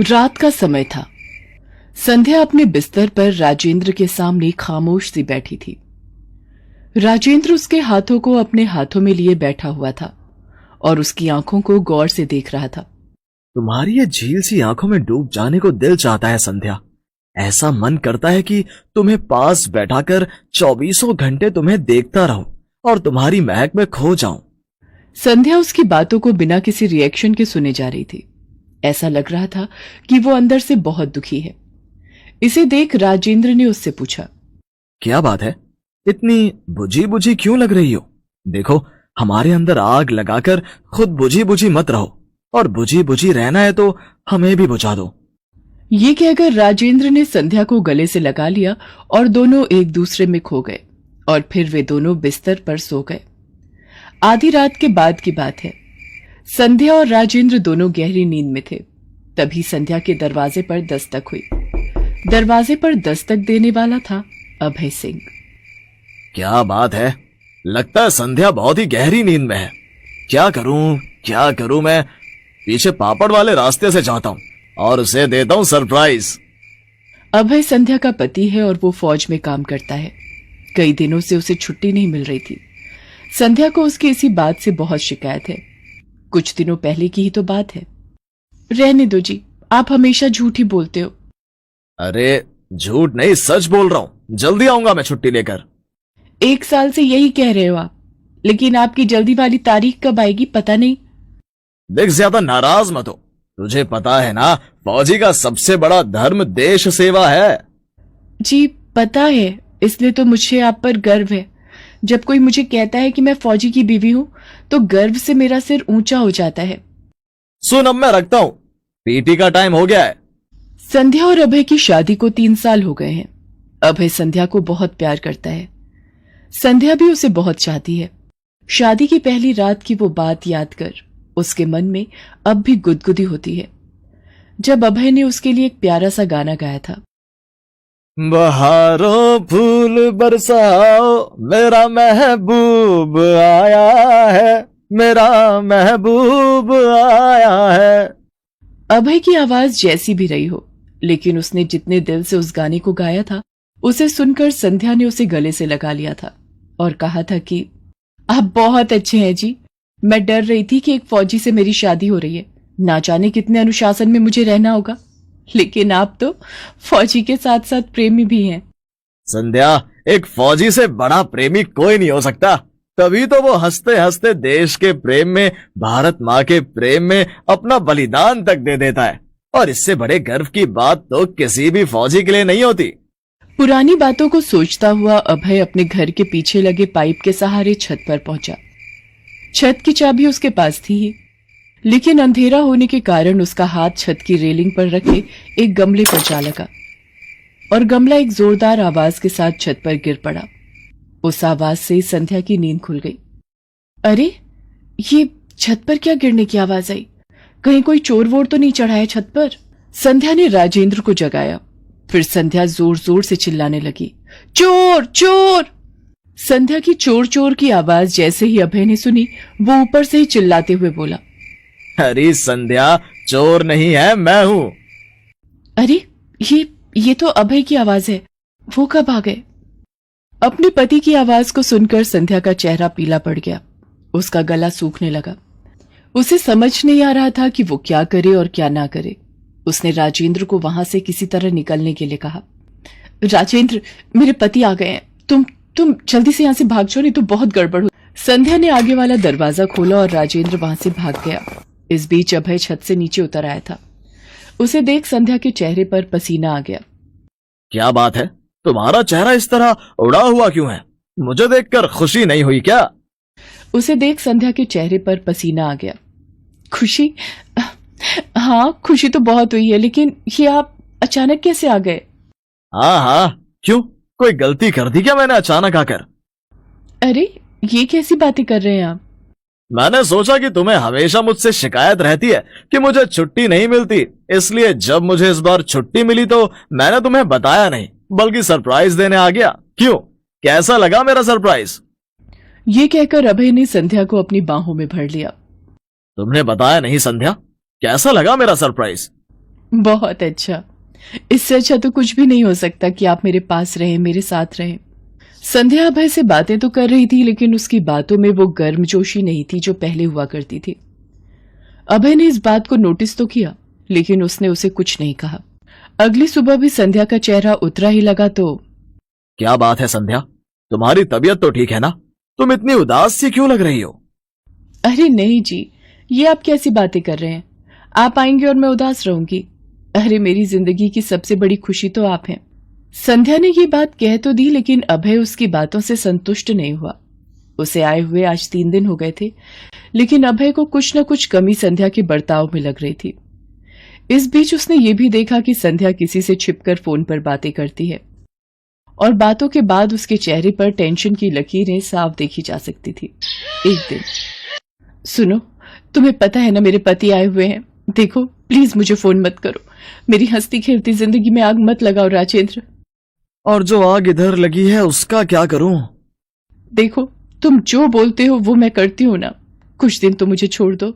रात का समय था। संध्या अपने बिस्तर पर राजेंद्र के सामने खामोश सी बैठी थी। राजेंद्र उसके हाथों को अपने हाथों में लिए बैठा हुआ था और उसकी आंखों को गौर से देख रहा था। तुम्हारी ये झील सी आंखों में डूब जाने को दिल चाहता है संध्या। ऐसा मन करता है कि तुम्हें पास बैठाकर 24 घंटे तुम्हें देखता रहूं और तुम्हारी महक में खो जाऊं। संध्या उसकी बातों को बिना किसी रिएक्शन के सुने जा रही थी। ऐसा लग रहा था कि वो अंदर से बहुत दुखी है। इसे देख राजेंद्र ने उससे पूछा, क्या बात है, इतनी बुझी बुझी क्यों लग रही हो? देखो, हमारे अंदर आग लगाकर खुद बुझी बुझी मत रहो, और बुझी बुझी रहना है तो हमें भी बुझा दो। ये कहकर राजेंद्र ने संध्या को गले से लगा लिया और दोनों एक दूसरे में खो गए और फिर वे दोनों बिस्तर पर सो गए। आधी रात के बाद की बात है। संध्या और राजेंद्र दोनों गहरी नींद में थे। तभी संध्या के दरवाजे पर दस्तक हुई। दरवाजे पर दस्तक देने वाला था अभय सिंह। क्या बात है, लगता है संध्या बहुत ही गहरी नींद में है। क्या करूं मैं पीछे पापड़ वाले रास्ते से जाता हूं और उसे देता हूं सरप्राइज। अभय संध्या का पति है और वो फौज में काम करता है। कई दिनों से उसे छुट्टी नहीं मिल रही थी। संध्या को उसकी इसी बात से बहुत शिकायत है। कुछ दिनों पहले की ही तो बात है। रहने दो जी, आप हमेशा झूठ ही बोलते हो। अरे झूठ नहीं, सच बोल रहा हूं। जल्दी आऊंगा मैं छुट्टी लेकर। 1 साल से यही कह रहे हो आप, लेकिन आपकी जल्दी वाली तारीख कब आएगी पता नहीं। देख, ज्यादा नाराज मत हो। तुझे पता है ना, फौजी का सबसे बड़ा धर्म देश सेवा है। जी पता है, इसलिए तो मुझे आप पर गर्व है। जब कोई मुझे कहता है कि मैं फौजी की बीवी हूं तो गर्व से मेरा सिर ऊंचा हो जाता है। सुन, अब मैं रखता हूं, पीटी का टाइम हो गया है। संध्या और अभय की शादी को 3 साल हो गए हैं। अभय संध्या को बहुत प्यार करता है। संध्या भी उसे बहुत चाहती है। शादी की पहली रात की वो बात याद कर उसके मन में अब भी गुदगुदी होती है, जब अभय ने उसके लिए एक प्यारा सा गाना गाया था। बहारों फूल बरसाओ, मेरा महबूब आया है, मेरा महबूब आया है। अभय की आवाज जैसी भी रही हो, लेकिन उसने जितने दिल से उस गाने को गाया था, उसे सुनकर संध्या ने उसे गले से लगा लिया था और कहा था कि आप बहुत अच्छे हैं जी। मैं डर रही थी कि एक फौजी से मेरी शादी हो रही है, ना जाने कितने अनुशासन में मुझे रहना होगा, लेकिन आप तो फौजी के साथ साथ प्रेमी भी हैं। संध्या, एक फौजी से बड़ा प्रेमी कोई नहीं हो सकता। तभी तो वो हंसते हंसते देश के प्रेम में, भारत माँ के प्रेम में अपना बलिदान तक दे देता है, और इससे बड़े गर्व की बात तो किसी भी फौजी के लिए नहीं होती। पुरानी बातों को सोचता हुआ अभय अपने घर के पीछे लगे पाइप के सहारे छत पर पहुंचा। छत की चाबी उसके पास थी ही, लेकिन अंधेरा होने के कारण उसका हाथ छत की रेलिंग पर रखे एक गमले पर जा लगा और गमला एक जोरदार आवाज के साथ छत पर गिर पड़ा। उस आवाज से संध्या की नींद खुल गई। अरे, ये छत पर क्या गिरने की आवाज आई? कहीं कोई चोर वोर तो नहीं चढ़ा है छत पर? संध्या ने राजेंद्र को जगाया। फिर संध्या जोर जोर से चिल्लाने लगी, चोर चोर। संध्या की चोर चोर की आवाज जैसे ही अभय ने सुनी, वो ऊपर से ही चिल्लाते हुए बोला, अरे संध्या, चोर नहीं है, मैं हूं। अरे ये तो अभय की आवाज है। वो कब आ गए? अपने पति की आवाज को सुनकर संध्या का चेहरा पीला पड़ गया। उसका गला सूखने लगा। उसे समझ नहीं आ रहा था कि वो क्या करे और क्या ना करे। उसने राजेंद्र को वहां से किसी तरह निकलने के लिए कहा, राजेंद्र, मेरे पति आ गए हैं। तुम जल्दी से यहां से भाग जाओ, नहीं तो बहुत गड़बड़ हो। संध्या ने आगे वाला दरवाजा खोला और राजेंद्र वहां से भाग गया। इस बीच अभय छत से नीचे उतर आया था। उसे देख संध्या के चेहरे पर पसीना आ गया। क्या बात है, तुम्हारा चेहरा इस तरह उड़ा हुआ क्यों है? मुझे देखकर खुशी नहीं हुई क्या? उसे देख संध्या के चेहरे पर पसीना आ गया। खुशी? हाँ, खुशी तो बहुत हुई है, लेकिन ये आप अचानक कैसे आ गए? हाँ, क्यों? कोई गलती कर दी क्या मैंने अचानक आकर? अरे, ये कैसी बातें कर रहे हैं आप? मैंने सोचा कि तुम्हें हमेशा मुझसे शिकायत रहती है कि मुझे छुट्टी नहीं मिलती, इसलिए जब मुझे इस बार छुट्टी मिली तो मैंने तुम्हें बताया नहीं, बल्कि सरप्राइज देने आ गया। क्यों, कैसा लगा मेरा सरप्राइज? ये कहकर अभय ने संध्या को अपनी बाहों में भर लिया। तुमने बताया नहीं संध्या, कैसा लगा मेरा सरप्राइज? बहुत अच्छा। इससे अच्छा तो कुछ भी नहीं हो सकता कि आप मेरे पास रहें, मेरे साथ रहें। संध्या अभय से बातें तो कर रही थी, लेकिन उसकी बातों में वो गर्मजोशी नहीं थी जो पहले हुआ करती थी। अभय ने इस बात को नोटिस तो किया, लेकिन उसने उसे कुछ नहीं कहा। अगली सुबह भी संध्या का चेहरा उतरा ही लगा तो क्या बात है संध्या, तुम्हारी तबीयत तो ठीक है ना? तुम इतनी उदास सी क्यों लग रही हो? अरे नहीं जी, ये आप कैसी बातें कर रहे हैं? आप आएंगे और मैं उदास रहूंगी? अरे मेरी जिंदगी की सबसे बड़ी खुशी तो आप हैं। संध्या ने ये बात कह तो दी, लेकिन अभय उसकी बातों से संतुष्ट नहीं हुआ। उसे आए हुए आज 3 दिन हो गए थे, लेकिन अभय को कुछ न कुछ कमी संध्या के बर्ताव में लग रही थी। इस बीच उसने ये भी देखा कि संध्या किसी से छिपकर फोन पर बातें करती है, और बातों के बाद उसके चेहरे पर टेंशन की लकीरें साफ देखी जा सकती थी। एक दिन, सुनो, तुम्हें पता है ना मेरे पति आए हुए हैं। देखो प्लीज मुझे फोन मत करो। मेरी हंसती खेलती जिंदगी में आग मत लगाओ राजेंद्र। और जो आग इधर लगी है उसका क्या करूं? देखो, तुम जो बोलते हो वो मैं करती हूँ ना। कुछ दिन तो मुझे छोड़ दो।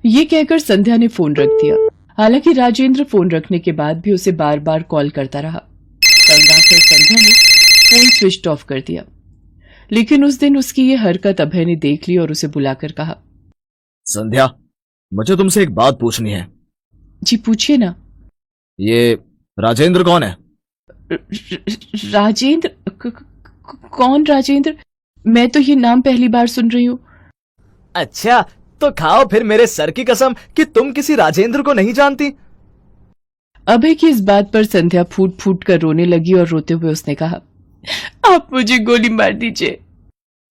ये कहकर संध्या ने फोन रख दिया। हालांकि राजेंद्र फोन रखने के बाद भी उसे बार बार कॉल करता रहा। तंग आकर संध्या ने फोन स्विच ऑफ कर दिया। लेकिन उस दिन उसकी ये हरकत अभय ने देख ली और उसे बुलाकर कहा, संध्या, मुझे तुमसे एक बात पूछनी है। जी पूछिए ना। ये राजेंद्र कौन है? राजेंद्र? कौन राजेंद्र? मैं तो ये नाम पहली बार सुन रही हूँ। अच्छा, तो खाओ फिर मेरे सर की कसम कि तुम किसी राजेंद्र को नहीं जानती। अभय की इस बात पर संध्या फूट फूट कर रोने लगी और रोते हुए उसने कहा, आप मुझे गोली मार दीजिए।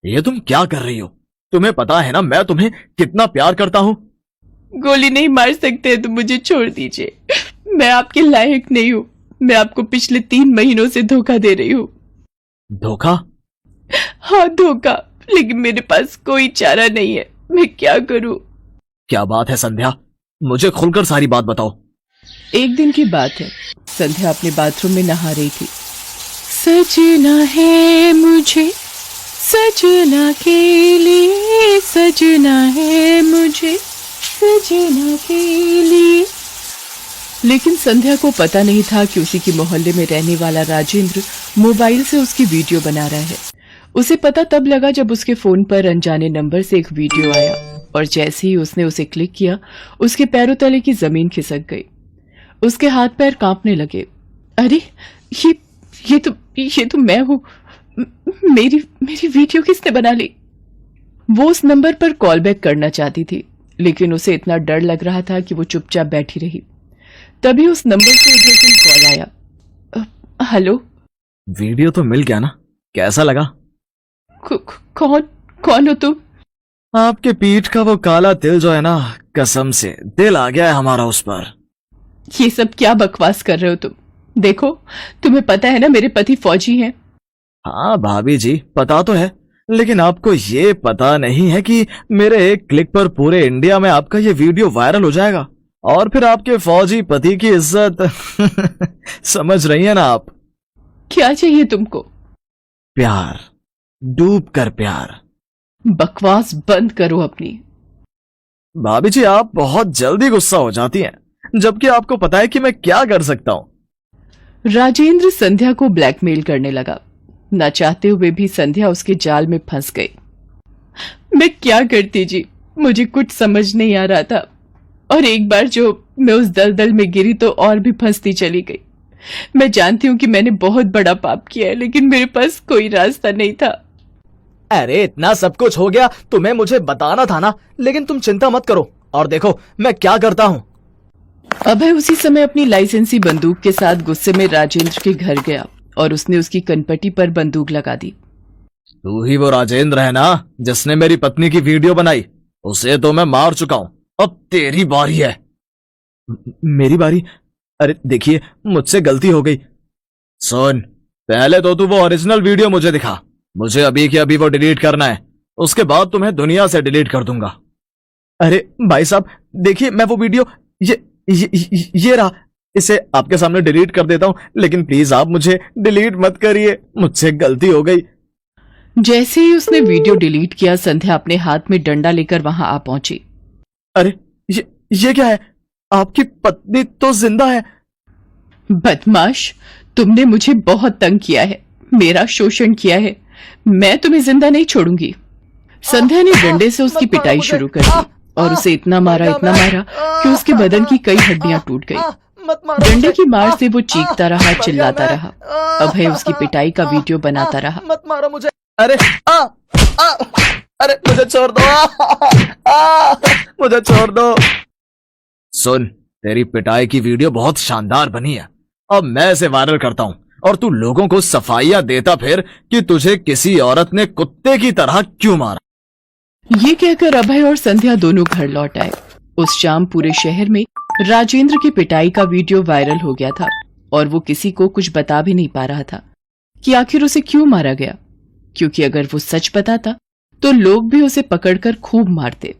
ये तुम क्या कर रही हो? तुम्हें पता है ना मैं तुम्हें कितना प्यार करता हूँ। गोली नहीं मार सकते तो मुझे छोड़ दीजिए। मैं आपके लायक नहीं हूँ। मैं आपको पिछले 3 महीनों से धोखा दे रही हूँ। धोखा? हाँ धोखा, लेकिन मेरे पास कोई चारा नहीं है। मैं क्या करूँ? क्या बात है संध्या, मुझे खुलकर सारी बात बताओ। एक दिन की बात है, संध्या अपने बाथरूम में नहा रही थी। सजना है मुझे सजना के लिए, सजना है मुझे सजना के लिए। लेकिन संध्या को पता नहीं था कि उसी की मोहल्ले में रहने वाला राजेंद्र मोबाइल से उसकी वीडियो बना रहा है। उसे पता तब लगा जब उसके फोन पर अनजाने नंबर से एक वीडियो आया, और जैसे ही उसने उसे क्लिक किया उसके पैरों तले की जमीन खिसक गई। उसके हाथ पैर कांपने लगे। अरे ये तो मैं हूँ। मेरी वीडियो किसने बना ली? वो उस नंबर पर कॉल बैक करना चाहती थी, लेकिन उसे इतना डर लग रहा था कि वो चुपचाप बैठी रही। तभी उस नंबर से उधर से कॉल आया। हेलो। वीडियो तो मिल गया ना? कैसा लगा? कौन हो तुम? आपके पीठ का वो काला तिल जो है ना, कसम से दिल आ गया है हमारा उस पर। ये सब क्या बकवास कर रहे हो तुम? देखो, तुम्हें पता है ना मेरे पति फौजी हैं। हाँ भाभी जी, पता तो है, लेकिन आपको ये पता नहीं है कि मेरे एक क्लिक पर पूरे इंडिया में आपका ये वीडियो वायरल हो जाएगा, और फिर आपके फौजी पति की इज्जत समझ रही है ना आप? क्या चाहिए तुमको? प्यार, डूब कर प्यार। बकवास बंद करो अपनी। भाभी जी, आप बहुत जल्दी गुस्सा हो जाती हैं, जबकि आपको पता है कि मैं क्या कर सकता हूं। राजेंद्र संध्या को ब्लैकमेल करने लगा। न चाहते हुए भी संध्या उसके जाल में फंस गई। मैं क्या करती जी, मुझे कुछ समझ नहीं आ रहा था, और एक बार जो मैं उस दलदल में गिरी तो और भी फंसती चली गई। मैं जानती हूँ कि मैंने बहुत बड़ा पाप किया है, लेकिन मेरे पास कोई रास्ता नहीं था। अरे इतना सब कुछ हो गया, तुम्हें मुझे बताना था ना। लेकिन तुम चिंता मत करो, और देखो मैं क्या करता हूँ। अभय उसी समय अपनी लाइसेंसी बंदूक के साथ गुस्से में राजेंद्र के घर गया और उसने उसकी कनपटी पर बंदूक लगा दी। तू ही वो राजेंद्र है ना जिसने मेरी पत्नी की वीडियो बनाई? उसे तो मैं मार चुका हूं, अब तेरी बारी है। मेरी बारी? अरे देखिए, मुझसे गलती हो गई। सुन, पहले तो तू वो ओरिजिनल वीडियो मुझे दिखा। मुझे अभी के अभी वो डिलीट करना है, उसके बाद तुम्हें दुनिया से डिलीट कर दूंगा। अरे भाई साहब देखिए, मैं वो वीडियो ये रहा, इसे आपके सामने डिलीट कर देता हूं, लेकिन प्लीज आप मुझे डिलीट मत करिए, मुझसे गलती हो गई। जैसे ही उसने वीडियो डिलीट किया, संध्या अपने हाथ में डंडा लेकर वहां आ पहुंची। अरे ये क्या है? आपकी पत्नी तो जिंदा है। बदमाश, तुमने मुझे बहुत तंग किया है, मेरा शोषण किया है, मैं तुम्हें जिंदा नहीं छोड़ूंगी। संध्या ने डंडे से उसकी पिटाई शुरू कर दी और उसे इतना मारा कि उसके बदन की कई हड्डियां टूट गई। मत मारो डंडे मुझे। की मार से वो चीखता रहा, मर चिल्लाता गया रहा। मैं। अभय उसकी पिटाई का वीडियो बनाता रहा। मत मारो मुझे। अरे अरे मुझे छोड़ दो। मुझे छोड़ दो। सुन, तेरी पिटाई की वीडियो बहुत शानदार बनी है। अब मैं इसे वायरल करता हूँ और तू लोगों को सफाइयां देता फिर कि तुझे किसी औरत ने कुत्ते की तरह क्यों मारा। ये कहकर अभय और संध्या दोनों घर लौट आए। उस शाम पूरे शहर में राजेंद्र की पिटाई का वीडियो वायरल हो गया था और वो किसी को कुछ बता भी नहीं पा रहा था कि आखिर उसे क्यों मारा गया, क्योंकि अगर वो सच बताता तो लोग भी उसे पकड़कर खूब मारते।